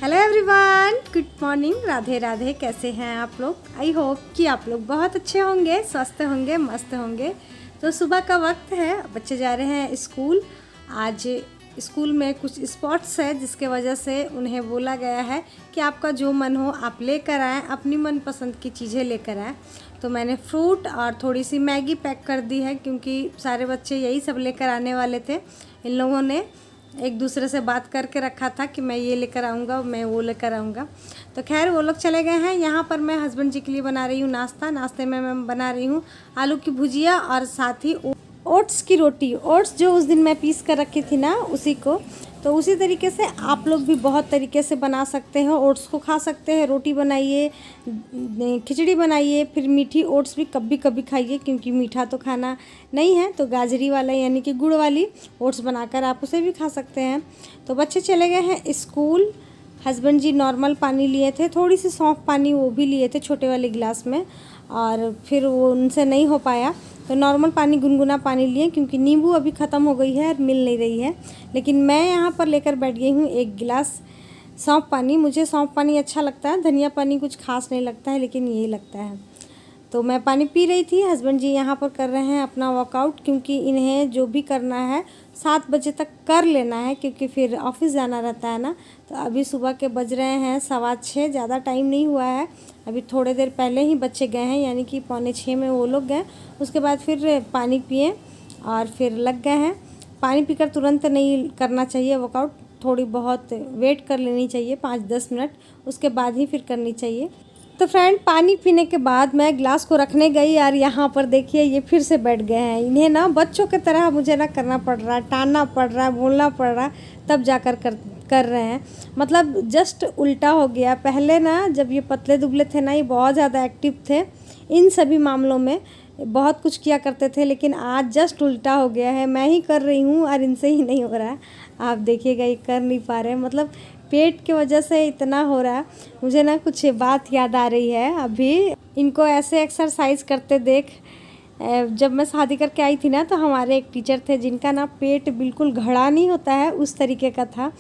Hello everyone, good morning, Radhe Radhe. कैसे हैं आप लोग? आई होप कि आप लोग बहुत अच्छे होंगे, स्वस्थ होंगे, मस्त होंगे। तो सुबह का वक्त है, बच्चे जा रहे हैं स्कूल। आज स्कूल में कुछ स्पोर्ट्स है जिसके वजह से उन्हें बोला गया है कि आपका जो मन हो आप लेकर आएँ, अपनी मनपसंद की चीज़ें लेकर आएँ। तो मैंने फ्रूट और थोड़ी सी मैगी पैक कर दी है क्योंकि सारे बच्चे यही सब लेकर आने वाले थे। इन लोगों ने एक दूसरे से बात करके रखा था कि मैं ये लेकर आऊँगा, मैं वो लेकर आऊँगा। तो खैर वो लोग चले गए हैं। यहाँ पर मैं हस्बैंड जी के लिए बना रही हूँ नाश्ते में मैं बना रही हूँ आलू की भुजिया और साथ ही ओट्स की रोटी। ओट्स जो उस दिन मैं पीस कर रखी थी ना, उसी को। तो उसी तरीके से आप लोग भी बहुत तरीके से बना सकते हैं। ओट्स को खा सकते हैं, रोटी बनाइए, खिचड़ी बनाइए, फिर मीठी ओट्स भी कभी कभी खाइए क्योंकि मीठा तो खाना नहीं है। तो गाजरी वाला यानी कि गुड़ वाली ओट्स बनाकर आप उसे भी खा सकते हैं। तो बच्चे चले गए हैं स्कूल। हस्बैंड जी नॉर्मल पानी लिए थे, थोड़ी सी सौंफ पानी वो भी लिए थे छोटे वाले गिलास में, और फिर वो उनसे नहीं हो पाया तो नॉर्मल पानी, गुनगुना पानी लिए क्योंकि नींबू अभी ख़त्म हो गई है और मिल नहीं रही है। लेकिन मैं यहाँ पर लेकर बैठ गई हूँ एक गिलास सौंफ पानी। मुझे सौंफ पानी अच्छा लगता है, धनिया पानी कुछ खास नहीं लगता है, लेकिन यही लगता है। तो मैं पानी पी रही थी। हस्बैंड जी यहाँ पर कर रहे हैं अपना वर्कआउट क्योंकि इन्हें जो भी करना है 7 बजे तक कर लेना है क्योंकि फिर ऑफिस जाना रहता है ना। तो अभी सुबह के बज रहे हैं 6:15, ज़्यादा टाइम नहीं हुआ है। अभी थोड़ी देर पहले ही बच्चे गए हैं, यानी कि 5:45 में वो लोग गए। उसके बाद फिर पानी पिए और फिर लग गए हैं। पानी पीकर तुरंत नहीं करना चाहिए वर्कआउट, थोड़ी बहुत वेट कर लेनी चाहिए 5-10 मिनट, उसके बाद ही फिर करनी चाहिए। तो फ्रेंड, पानी पीने के बाद मैं गिलास को रखने गई और यहाँ पर देखिए ये फिर से बैठ गए हैं। इन्हें ना बच्चों की तरह मुझे ना करना पड़ रहा है, टालना पड़ रहा है, बोलना पड़ रहा है, तब जाकर कर रहे हैं। मतलब जस्ट उल्टा हो गया। पहले ना जब ये पतले दुबले थे ना, ये बहुत ज़्यादा एक्टिव थे इन सभी मामलों में, बहुत कुछ किया करते थे। लेकिन आज जस्ट उल्टा हो गया है, मैं ही कर रही हूँ और इनसे ही नहीं हो रहा है। आप देखिएगा ये कर नहीं पा रहे हैं, मतलब पेट की वजह से इतना हो रहा है। मुझे ना कुछ बात याद आ रही है अभी इनको ऐसे एक्सरसाइज करते देख। जब मैं शादी करके आई थी ना, तो हमारे एक टीचर थे जिनका ना पेट बिल्कुल घड़ा नहीं होता है उस तरीके का था।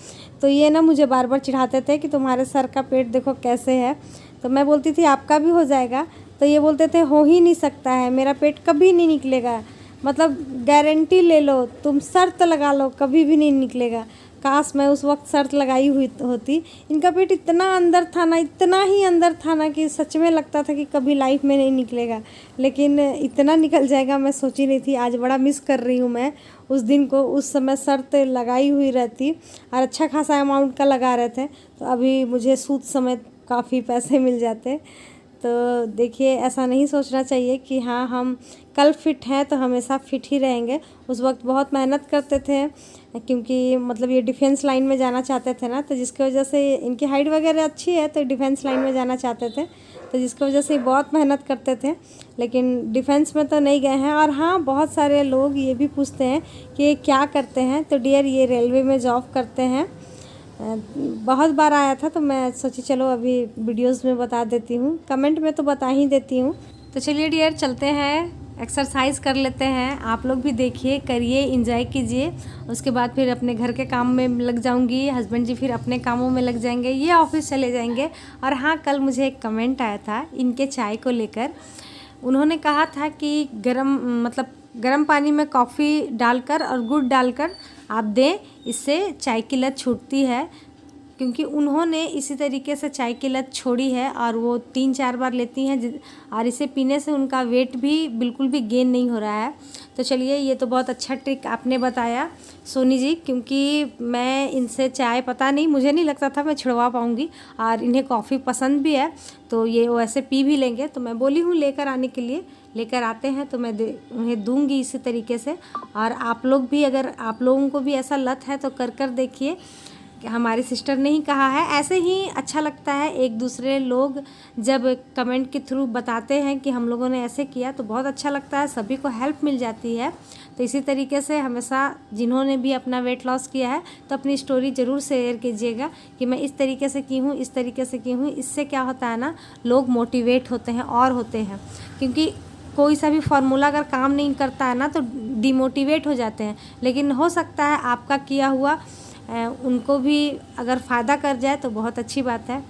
तो ये ना मुझे बार बार चिढ़ाते थे कि तुम्हारे सर का पेट देखो कैसे है। तो मैं बोलती थी आपका भी हो जाएगा। तो ये बोलते थे हो ही नहीं सकता है, मेरा पेट कभी नहीं निकलेगा, मतलब गारंटी ले लो, तुम शर्त लगा लो, कभी भी नहीं निकलेगा। काश मैं उस वक्त शर्त लगाई हुई होती। इनका पेट इतना अंदर था ना, इतना ही अंदर था ना कि सच में लगता था कि कभी लाइफ में नहीं निकलेगा। लेकिन इतना निकल जाएगा मैं सोची नहीं थी। आज बड़ा मिस कर रही हूँ मैं उस दिन को। उस समय शर्त लगाई हुई रहती और अच्छा खासा अमाउंट का लगा रहे थे, तो अभी मुझे सूद समेत काफ़ी पैसे मिल जाते। तो देखिए, ऐसा नहीं सोचना चाहिए कि हाँ हम कल फिट हैं तो हमेशा फिट ही रहेंगे। उस वक्त बहुत मेहनत करते थे क्योंकि मतलब ये डिफेंस लाइन में जाना चाहते थे ना, तो जिसकी वजह से इनकी हाइट वगैरह अच्छी है तो डिफेंस लाइन में जाना चाहते थे, तो जिसकी वजह से बहुत मेहनत करते थे। लेकिन डिफेंस में तो नहीं गए हैं। और हाँ, बहुत सारे लोग ये भी पूछते हैं कि ये क्या करते हैं, तो डियर ये रेलवे में जॉब करते हैं। बहुत बार आया था तो मैं सोची चलो अभी वीडियोस में बता देती हूँ, कमेंट में तो बता ही देती हूँ। तो चलिए डियर, चलते हैं, एक्सरसाइज कर लेते हैं। आप लोग भी देखिए, करिए, एंजॉय कीजिए। उसके बाद फिर अपने घर के काम में लग जाऊंगी, हस्बैंड जी फिर अपने कामों में लग जाएंगे, ये ऑफिस चले जाएंगे। और हाँ, कल मुझे एक कमेंट आया था इनके चाय को लेकर। उन्होंने कहा था कि गर्म पानी में कॉफ़ी डालकर और गुड़ डालकर आप दें, इससे चाय की लत छूटती है। क्योंकि उन्होंने इसी तरीके से चाय की लत छोड़ी है और वो 3-4 बार लेती हैं और इसे पीने से उनका वेट भी बिल्कुल भी गेन नहीं हो रहा है। तो चलिए, ये तो बहुत अच्छा ट्रिक आपने बताया सोनी जी, क्योंकि मैं इनसे चाय, पता नहीं, मुझे नहीं लगता था मैं छिड़वा पाऊँगी। और इन्हें कॉफ़ी पसंद भी है तो ये वो ऐसे पी भी लेंगे। तो मैं बोली हूँ लेकर आने के लिए, लेकर आते हैं तो मैं उन्हें दूंगी इसी तरीके से। और आप लोग भी, अगर आप लोगों को भी ऐसा लत है तो कर देखिए। हमारी सिस्टर ने ही कहा है, ऐसे ही अच्छा लगता है। एक दूसरे लोग जब कमेंट के थ्रू बताते हैं कि हम लोगों ने ऐसे किया तो बहुत अच्छा लगता है, सभी को हेल्प मिल जाती है। तो इसी तरीके से हमेशा जिन्होंने भी अपना वेट लॉस किया है तो अपनी स्टोरी ज़रूर शेयर कीजिएगा कि मैं इस तरीके से की हूँ, इस तरीके से की हूँ। इससे क्या होता है ना, लोग मोटिवेट होते हैं और होते हैं। क्योंकि कोई सा भी फार्मूला अगर काम नहीं करता है ना तो डिमोटिवेट हो जाते हैं। लेकिन हो सकता है आपका किया हुआ उनको भी अगर फ़ायदा कर जाए तो बहुत अच्छी बात है।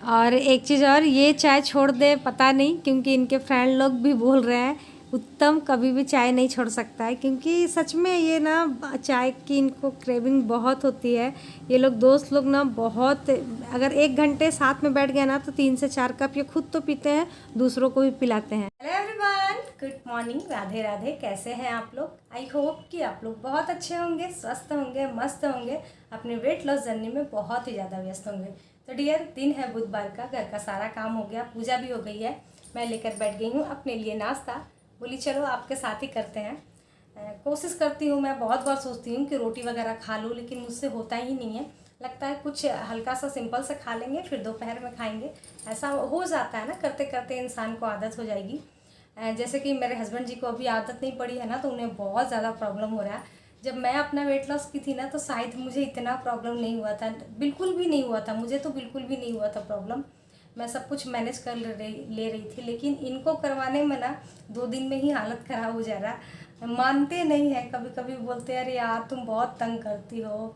और एक चीज़ और, ये चाय छोड़ दे पता नहीं, क्योंकि इनके फ्रेंड लोग भी बोल रहे हैं उत्तम कभी भी चाय नहीं छोड़ सकता है, क्योंकि सच में ये ना चाय की इनको क्रेविंग बहुत होती है। ये लोग दोस्त लोग ना बहुत, अगर 1 घंटे साथ में बैठ गए ना तो 3 से 4 कप ये खुद तो पीते हैं, दूसरों को भी पिलाते हैं। Hello everyone, good morning, Radhe Radhe. कैसे हैं आप लोग? आई होप कि आप लोग बहुत अच्छे होंगे, स्वस्थ होंगे, मस्त होंगे, अपने वेट लॉस जर्नी में बहुत ही ज़्यादा व्यस्त होंगे। तो डियर, दिन है बुधवार का, घर का सारा काम हो गया, पूजा भी हो गई है। मैं लेकर बैठ गई हूँ अपने लिए नाश्ता। बोली चलो आपके साथ ही करते हैं। कोशिश करती हूँ, मैं बहुत बार सोचती हूँ कि रोटी वगैरह खा लूँ, लेकिन मुझसे होता ही नहीं है। लगता है कुछ हल्का सा सिंपल सा खा लेंगे, फिर दोपहर में खाएंगे। ऐसा हो जाता है ना, करते करते इंसान को आदत हो जाएगी। जैसे कि मेरे हस्बैंड जी को अभी आदत नहीं पड़ी है ना, तो उन्हें बहुत ज़्यादा प्रॉब्लम हो रहा है। जब मैं अपना वेट लॉस की थी ना, तो शायद मुझे इतना प्रॉब्लम नहीं हुआ था, बिल्कुल भी नहीं हुआ था। मुझे तो बिल्कुल भी नहीं हुआ था प्रॉब्लम, मैं सब कुछ मैनेज कर ले रही थी। लेकिन इनको करवाने में ना 2 दिन में ही हालत ख़राब हो जा रहा। मानते नहीं हैं, कभी कभी बोलते हैं अरे यार तुम बहुत तंग करती हो,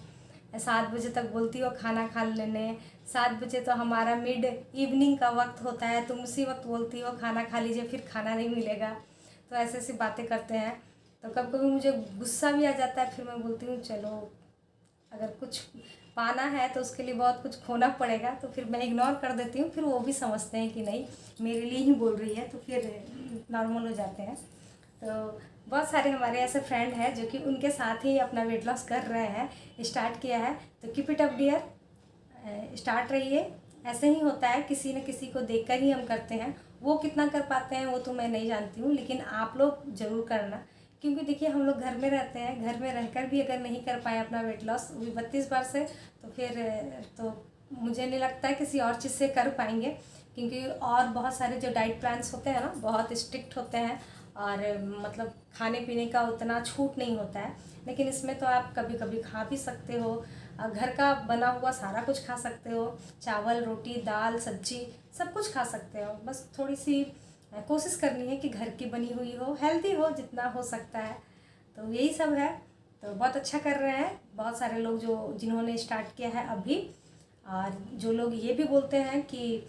7 बजे तक बोलती हो खाना खा लेने, 7 बजे तो हमारा मिड इवनिंग का वक्त होता है, तुम उसी वक्त बोलती हो खाना खा लीजिए, फिर खाना नहीं मिलेगा। तो ऐसे ऐसी बातें करते हैं। तो कभी कभी मुझे गुस्सा भी आ जाता है, फिर मैं बोलती हूँ चलो अगर कुछ पाना है तो उसके लिए बहुत कुछ खोना पड़ेगा, तो फिर मैं इग्नोर कर देती हूँ। फिर वो भी समझते हैं कि नहीं मेरे लिए ही बोल रही है, तो फिर नॉर्मल हो जाते हैं। तो बहुत सारे हमारे ऐसे फ्रेंड हैं जो कि उनके साथ ही अपना वेट लॉस कर रहे हैं, स्टार्ट किया है। तो keep it up dear, start रहिए। ऐसे ही होता है, किसी न किसी को देखकर ही हम करते हैं। वो कितना कर पाते हैं वो तो मैं नहीं जानती हूँ, लेकिन आप लोग ज़रूर करना। क्योंकि देखिए हम लोग घर में रहते हैं, घर में रहकर भी अगर नहीं कर पाए अपना वेट लॉस, वो भी 32 बार से, तो फिर तो मुझे नहीं लगता है किसी और चीज़ से कर पाएंगे। क्योंकि और बहुत सारे जो डाइट प्लान्स होते हैं ना, बहुत स्ट्रिक्ट होते हैं, और मतलब खाने पीने का उतना छूट नहीं होता है। लेकिन इसमें तो आप कभी कभी खा भी सकते हो, घर का बना हुआ सारा कुछ खा सकते हो, चावल रोटी दाल सब्जी सब कुछ खा सकते हो। बस थोड़ी सी कोशिश करनी है कि घर की बनी हुई हो, हेल्दी हो जितना हो सकता है। तो यही सब है। तो बहुत अच्छा कर रहे हैं बहुत सारे लोग जिन्होंने स्टार्ट किया है अभी। और जो लोग ये भी बोलते हैं कि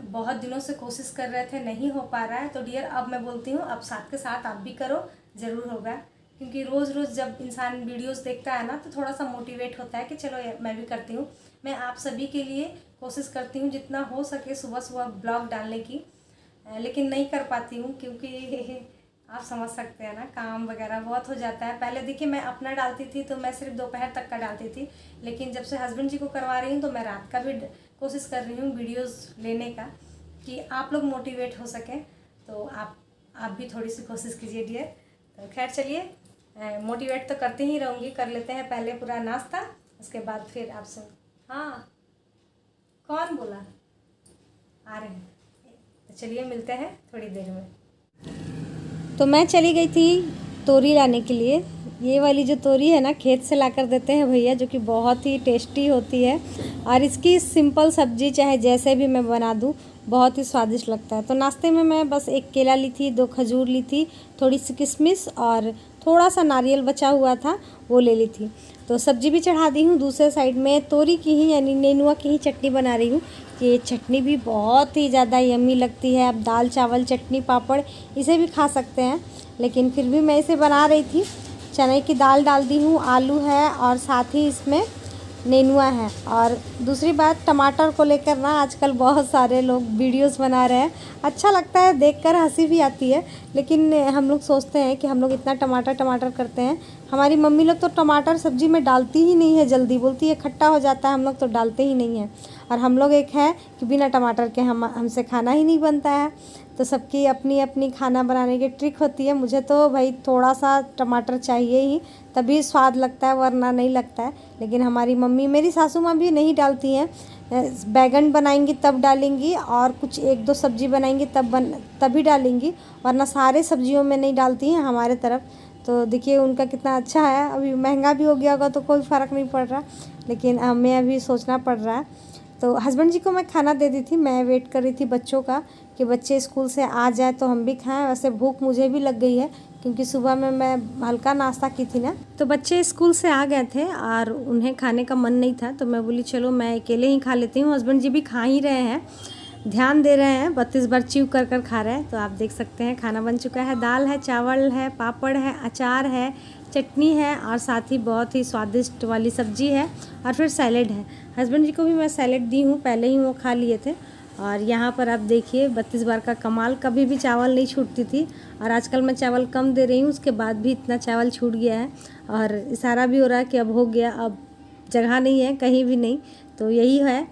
बहुत दिनों से कोशिश कर रहे थे नहीं हो पा रहा है, तो डियर अब मैं बोलती हूँ अब साथ के साथ आप भी करो, ज़रूर होगा। क्योंकि रोज़ रोज़ जब इंसान वीडियोस देखता है ना, तो थोड़ा सा मोटिवेट होता है कि चलो मैं भी करती हूँ। मैं आप सभी के लिए कोशिश करती हूँ जितना हो सके सुबह सुबह ब्लॉग डालने की, लेकिन नहीं कर पाती हूँ क्योंकि आप समझ सकते हैं ना, काम वगैरह बहुत हो जाता है। पहले देखिए मैं अपना डालती थी तो मैं सिर्फ दोपहर तक का डालती थी, लेकिन जब से हस्बैंड जी को करवा रही हूँ तो मैं रात का भी कोशिश कर रही हूँ वीडियोस लेने का, कि आप लोग मोटिवेट हो सकें। तो आप भी थोड़ी सी कोशिश कीजिए डियर। तो खैर चलिए, मोटिवेट तो करती ही रहूँगी। कर लेते हैं पहले पूरा नाश्ता, उसके बाद फिर आपसे। हाँ कौन बोला? आ रहे हैं, तो चलिए मिलते हैं थोड़ी देर में। तो मैं चली गई थी तोरी लाने के लिए। ये वाली जो तोरी है ना, खेत से ला कर देते हैं भैया, जो कि बहुत ही टेस्टी होती है। और इसकी सिंपल सब्जी चाहे जैसे भी मैं बना दूँ बहुत ही स्वादिष्ट लगता है। तो नाश्ते में मैं बस 1 केला ली थी, 2 खजूर ली थी, थोड़ी सी किशमिश और थोड़ा सा नारियल बचा हुआ था वो ले ली थी। तो सब्जी भी चढ़ा दी हूँ। दूसरे साइड में तोरी की ही यानी नेनुआ की ही चटनी बना रही हूँ। ये चटनी भी बहुत ही ज़्यादा यम्मी लगती है। आप दाल चावल चटनी पापड़ इसे भी खा सकते हैं, लेकिन फिर भी मैं इसे बना रही थी। चने की दाल डाल दी हूँ, आलू है और साथ ही इसमें नेनुआ है। और दूसरी बात, टमाटर को लेकर ना आजकल बहुत सारे लोग वीडियोस बना रहे हैं। अच्छा लगता है देखकर, हंसी भी आती है, लेकिन हम लोग सोचते हैं कि हम लोग इतना टमाटर करते हैं। हमारी मम्मी लोग तो टमाटर सब्जी में डालती ही नहीं है, जल्दी बोलती है खट्टा हो जाता है, हम लोग तो डालते ही नहीं हैं। और हम लोग एक है कि बिना टमाटर के हमसे खाना ही नहीं बनता है। तो सबकी अपनी अपनी खाना बनाने की ट्रिक होती है। मुझे तो भाई थोड़ा सा टमाटर चाहिए ही, तभी स्वाद लगता है, वरना नहीं लगता है। लेकिन हमारी मम्मी, मेरी सासू माँ भी नहीं डालती हैं। बैगन बनाएंगी तब डालेंगी, और कुछ 1-2 सब्जी बनाएंगी तभी डालेंगी, वरना सारे सब्जियों में नहीं डालती हैं हमारे तरफ। तो देखिए उनका कितना अच्छा है। अभी महंगा भी हो गया होगा तो कोई फ़र्क नहीं पड़ रहा, लेकिन हमें अभी सोचना पड़ रहा है। तो हस्बैंड जी को मैं खाना दे दी थी। मैं वेट कर रही थी बच्चों का कि बच्चे स्कूल से आ जाए तो हम भी खाएं। वैसे भूख मुझे भी लग गई है, क्योंकि सुबह में मैं हल्का नाश्ता की थी ना। तो बच्चे स्कूल से आ गए थे और उन्हें खाने का मन नहीं था, तो मैं बोली चलो मैं अकेले ही खा लेती हूँ। हस्बैंड जी भी खा ही रहे हैं, ध्यान दे रहे हैं, 32 बार च्यू कर कर खा रहे हैं। तो आप देख सकते हैं खाना बन चुका है। दाल है, चावल है, पापड़ है, अचार है, चटनी है और साथ ही बहुत ही स्वादिष्ट वाली सब्जी है और फिर सैलेड है। हस्बैंड जी को भी मैं सैलेड दी हूँ, पहले ही वो खा लिए थे। और यहाँ पर आप देखिए 32 बार का कमाल, कभी भी चावल नहीं छूटती थी और आजकल मैं चावल कम दे रही हूँ, उसके बाद भी इतना चावल छूट गया है। और इशारा भी हो रहा है कि अब हो गया, अब जगह नहीं है कहीं भी नहीं। तो यही है,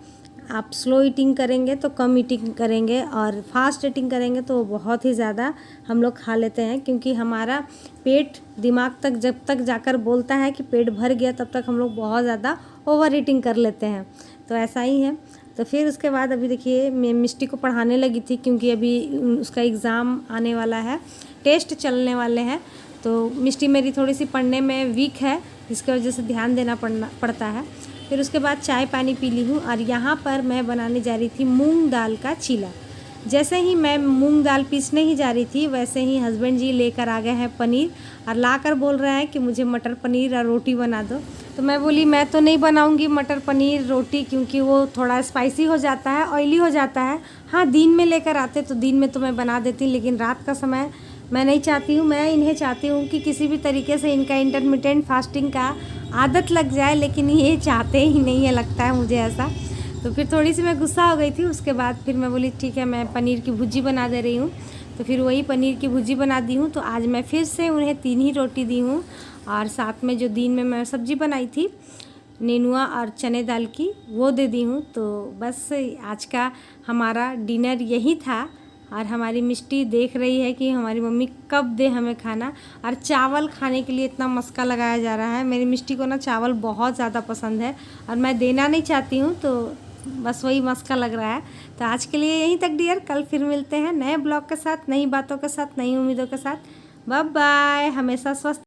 आप स्लो ईटिंग करेंगे तो कम ईटिंग करेंगे और फास्ट ईटिंग करेंगे तो बहुत ही ज़्यादा हम लोग खा लेते हैं, क्योंकि हमारा पेट दिमाग तक जब तक जाकर बोलता है कि पेट भर गया, तब तक हम लोग बहुत ज़्यादा ओवर ईटिंग कर लेते हैं। तो ऐसा ही है। तो फिर उसके बाद अभी देखिए मैं मिष्टी को पढ़ाने लगी थी, क्योंकि अभी उसका एग्ज़ाम आने वाला है, टेस्ट चलने वाले हैं। तो मिष्टी मेरी थोड़ी सी पढ़ने में वीक है, जिसकी वजह से ध्यान देना पड़ता है। फिर उसके बाद चाय पानी पी ली हूँ और यहाँ पर मैं बनाने जा रही थी मूंग दाल का चीला। जैसे ही मैं मूंग दाल पीसने ही जा रही थी, वैसे ही हस्बैंड जी लेकर आ गए हैं पनीर और लाकर बोल रहे हैं कि मुझे मटर पनीर और रोटी बना दो। तो मैं बोली मैं तो नहीं बनाऊंगी मटर पनीर रोटी, क्योंकि वो थोड़ा स्पाइसी हो जाता है, ऑयली हो जाता है। हाँ, दिन में लेकर आते तो दिन में तो मैं बना देती, लेकिन रात का समय मैं नहीं चाहती हूँ। मैं इन्हें चाहती हूँ कि किसी भी तरीके से इनका इंटरमिटेंट फास्टिंग का आदत लग जाए, लेकिन ये चाहते ही नहीं है, लगता है मुझे ऐसा। तो फिर थोड़ी सी मैं गुस्सा हो गई थी। उसके बाद फिर मैं बोली ठीक है, मैं पनीर की भुर्जी बना दे रही हूँ। तो फिर वही पनीर की भुर्जी बना दी हूँ। तो आज मैं फिर से उन्हें 3 ही रोटी दी हूँ और साथ में जो दिन में मैं सब्ज़ी बनाई थी नेनुआ और चने दाल की, वो दे दी हूँ। तो बस आज का हमारा डिनर यही था। और हमारी मिष्टी देख रही है कि हमारी मम्मी कब दे हमें खाना, और चावल खाने के लिए इतना मस्का लगाया जा रहा है। मेरी मिष्टी को ना चावल बहुत ज़्यादा पसंद है और मैं देना नहीं चाहती हूँ, तो बस वही मस्का लग रहा है। तो आज के लिए यहीं तक डियर, कल फिर मिलते हैं नए ब्लॉग के साथ, नई बातों के साथ, नई उम्मीदों के साथ। बाय बाय, हमेशा स्वस्थ